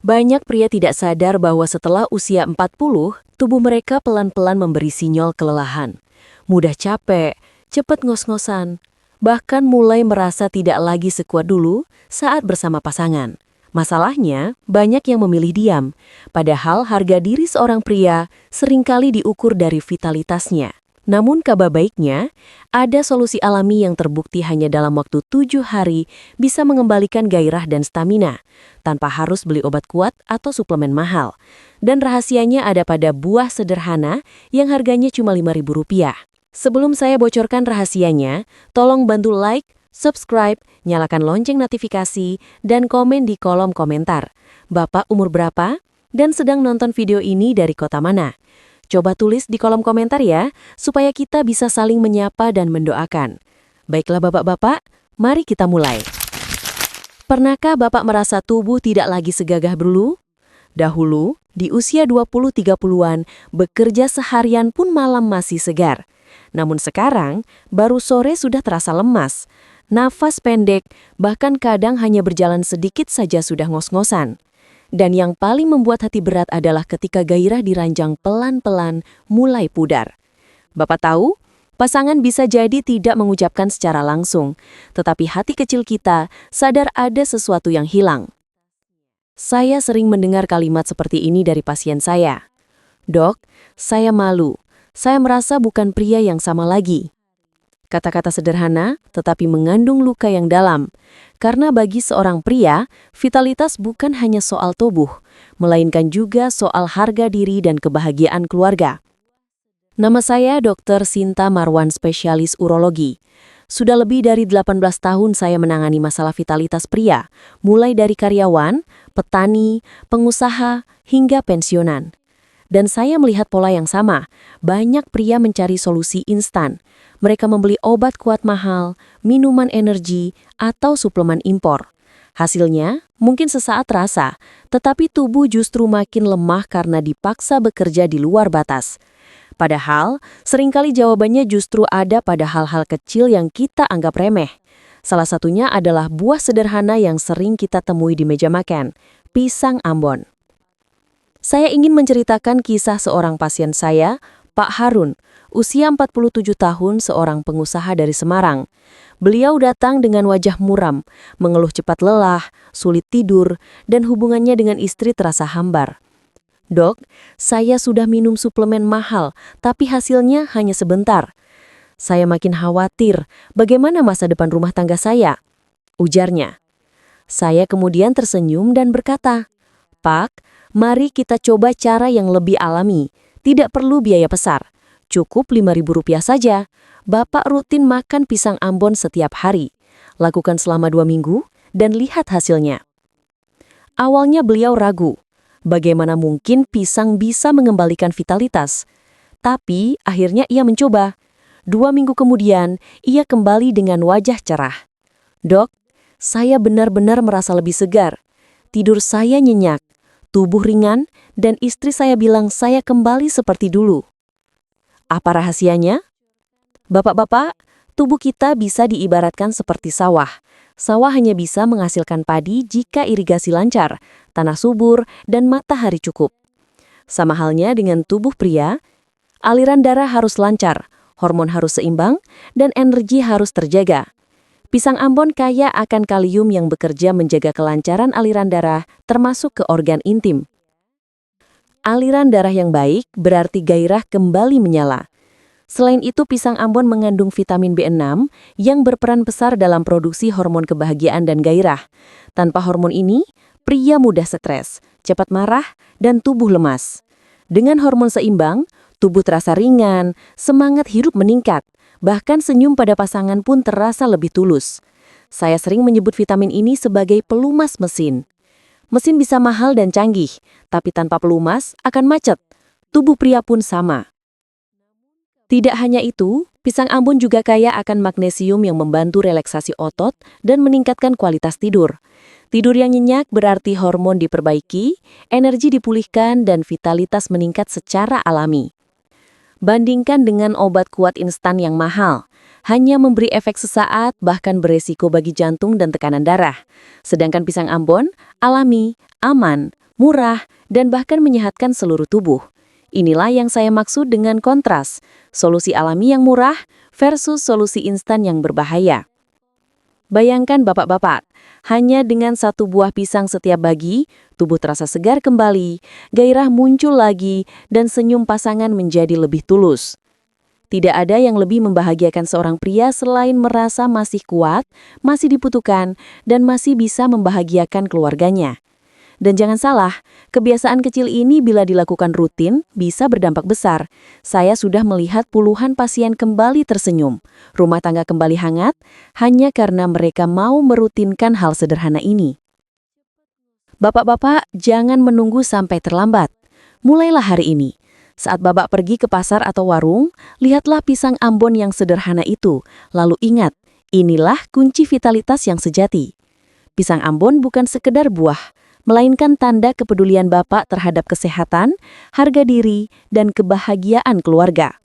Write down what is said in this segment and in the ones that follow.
Banyak pria tidak sadar bahwa setelah usia 40, tubuh mereka pelan-pelan memberi sinyal kelelahan. Mudah capek, cepat ngos-ngosan, bahkan mulai merasa tidak lagi sekuat dulu saat bersama pasangan. Masalahnya, banyak yang memilih diam, padahal harga diri seorang pria seringkali diukur dari vitalitasnya. Namun kabar baiknya, ada solusi alami yang terbukti hanya dalam waktu 7 hari bisa mengembalikan gairah dan stamina, tanpa harus beli obat kuat atau suplemen mahal. Dan rahasianya ada pada buah sederhana yang harganya cuma Rp5.000. Sebelum saya bocorkan rahasianya, tolong bantu like, subscribe, nyalakan lonceng notifikasi, dan komen di kolom komentar. Bapak umur berapa? Dan sedang nonton video ini dari kota mana? Coba tulis di kolom komentar ya, supaya kita bisa saling menyapa dan mendoakan. Baiklah bapak-bapak, mari kita mulai. Pernahkah bapak merasa tubuh tidak lagi segagah dulu? Dahulu, di usia 20-30-an, bekerja seharian pun malam masih segar. Namun sekarang, baru sore sudah terasa lemas. Nafas pendek, bahkan kadang hanya berjalan sedikit saja sudah ngos-ngosan. Dan yang paling membuat hati berat adalah ketika gairah diranjang pelan-pelan mulai pudar. Bapak tahu, pasangan bisa jadi tidak mengucapkan secara langsung, tetapi hati kecil kita sadar ada sesuatu yang hilang. Saya sering mendengar kalimat seperti ini dari pasien saya. "Dok, saya malu. Saya merasa bukan pria yang sama lagi." Kata-kata sederhana, tetapi mengandung luka yang dalam. Karena bagi seorang pria, vitalitas bukan hanya soal tubuh, melainkan juga soal harga diri dan kebahagiaan keluarga. Nama saya Dr. Sinta Marwan, spesialis urologi. Sudah lebih dari 18 tahun saya menangani masalah vitalitas pria, mulai dari karyawan, petani, pengusaha, hingga pensiunan. Dan saya melihat pola yang sama, banyak pria mencari solusi instan. Mereka membeli obat kuat mahal, minuman energi, atau suplemen impor. Hasilnya, mungkin sesaat terasa, tetapi tubuh justru makin lemah karena dipaksa bekerja di luar batas. Padahal, seringkali jawabannya justru ada pada hal-hal kecil yang kita anggap remeh. Salah satunya adalah buah sederhana yang sering kita temui di meja makan, pisang Ambon. Saya ingin menceritakan kisah seorang pasien saya, Pak Harun, usia 47 tahun, seorang pengusaha dari Semarang. Beliau datang dengan wajah muram, mengeluh cepat lelah, sulit tidur, dan hubungannya dengan istri terasa hambar. "Dok, saya sudah minum suplemen mahal, tapi hasilnya hanya sebentar. Saya makin khawatir, bagaimana masa depan rumah tangga saya?" ujarnya. Saya kemudian tersenyum dan berkata, "Pak, mari kita coba cara yang lebih alami. Tidak perlu biaya besar. Cukup Rp5.000 saja. Bapak rutin makan pisang Ambon setiap hari. Lakukan selama 2 minggu dan lihat hasilnya." Awalnya beliau ragu. Bagaimana mungkin pisang bisa mengembalikan vitalitas? Tapi akhirnya ia mencoba. 2 minggu kemudian, ia kembali dengan wajah cerah. "Dok, saya benar-benar merasa lebih segar. Tidur saya nyenyak, tubuh ringan, dan istri saya bilang saya kembali seperti dulu." Apa rahasianya? Bapak-bapak, tubuh kita bisa diibaratkan seperti sawah. Sawah hanya bisa menghasilkan padi jika irigasi lancar, tanah subur, dan matahari cukup. Sama halnya dengan tubuh pria, aliran darah harus lancar, hormon harus seimbang, dan energi harus terjaga. Pisang Ambon kaya akan kalium yang bekerja menjaga kelancaran aliran darah, termasuk ke organ intim. Aliran darah yang baik berarti gairah kembali menyala. Selain itu, pisang Ambon mengandung vitamin B6 yang berperan besar dalam produksi hormon kebahagiaan dan gairah. Tanpa hormon ini, pria mudah stres, cepat marah, dan tubuh lemas. Dengan hormon seimbang, tubuh terasa ringan, semangat hidup meningkat, bahkan senyum pada pasangan pun terasa lebih tulus. Saya sering menyebut vitamin ini sebagai pelumas mesin. Mesin bisa mahal dan canggih, tapi tanpa pelumas akan macet. Tubuh pria pun sama. Tidak hanya itu, pisang Ambon juga kaya akan magnesium yang membantu relaksasi otot dan meningkatkan kualitas tidur. Tidur yang nyenyak berarti hormon diperbaiki, energi dipulihkan, dan vitalitas meningkat secara alami. Bandingkan dengan obat kuat instan yang mahal, hanya memberi efek sesaat bahkan beresiko bagi jantung dan tekanan darah. Sedangkan pisang Ambon, alami, aman, murah, dan bahkan menyehatkan seluruh tubuh. Inilah yang saya maksud dengan kontras, solusi alami yang murah versus solusi instan yang berbahaya. Bayangkan bapak-bapak, hanya dengan satu buah pisang setiap pagi, tubuh terasa segar kembali, gairah muncul lagi, dan senyum pasangan menjadi lebih tulus. Tidak ada yang lebih membahagiakan seorang pria selain merasa masih kuat, masih dibutuhkan, dan masih bisa membahagiakan keluarganya. Dan jangan salah, kebiasaan kecil ini bila dilakukan rutin bisa berdampak besar. Saya sudah melihat puluhan pasien kembali tersenyum, rumah tangga kembali hangat, hanya karena mereka mau merutinkan hal sederhana ini. Bapak-bapak, jangan menunggu sampai terlambat. Mulailah hari ini. Saat Bapak pergi ke pasar atau warung, lihatlah pisang Ambon yang sederhana itu. Lalu ingat, inilah kunci vitalitas yang sejati. Pisang Ambon bukan sekedar buah, melainkan tanda kepedulian Bapak terhadap kesehatan, harga diri, dan kebahagiaan keluarga.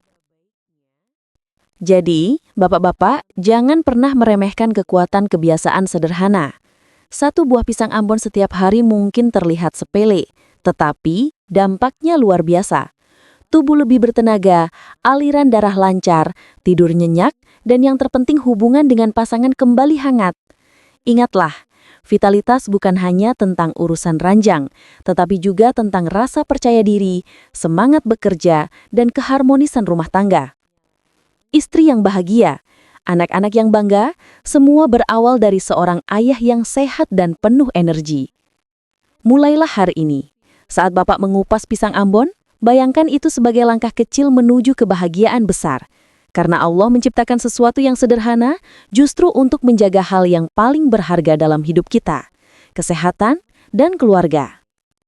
Jadi, Bapak-bapak, jangan pernah meremehkan kekuatan kebiasaan sederhana. Satu buah pisang Ambon setiap hari mungkin terlihat sepele, tetapi dampaknya luar biasa. Tubuh lebih bertenaga, aliran darah lancar, tidur nyenyak, dan yang terpenting hubungan dengan pasangan kembali hangat. Ingatlah, vitalitas bukan hanya tentang urusan ranjang, tetapi juga tentang rasa percaya diri, semangat bekerja, dan keharmonisan rumah tangga. Istri yang bahagia, anak-anak yang bangga, semua berawal dari seorang ayah yang sehat dan penuh energi. Mulailah hari ini. Saat Bapak mengupas pisang Ambon, bayangkan itu sebagai langkah kecil menuju kebahagiaan besar. Karena Allah menciptakan sesuatu yang sederhana justru untuk menjaga hal yang paling berharga dalam hidup kita, kesehatan dan keluarga.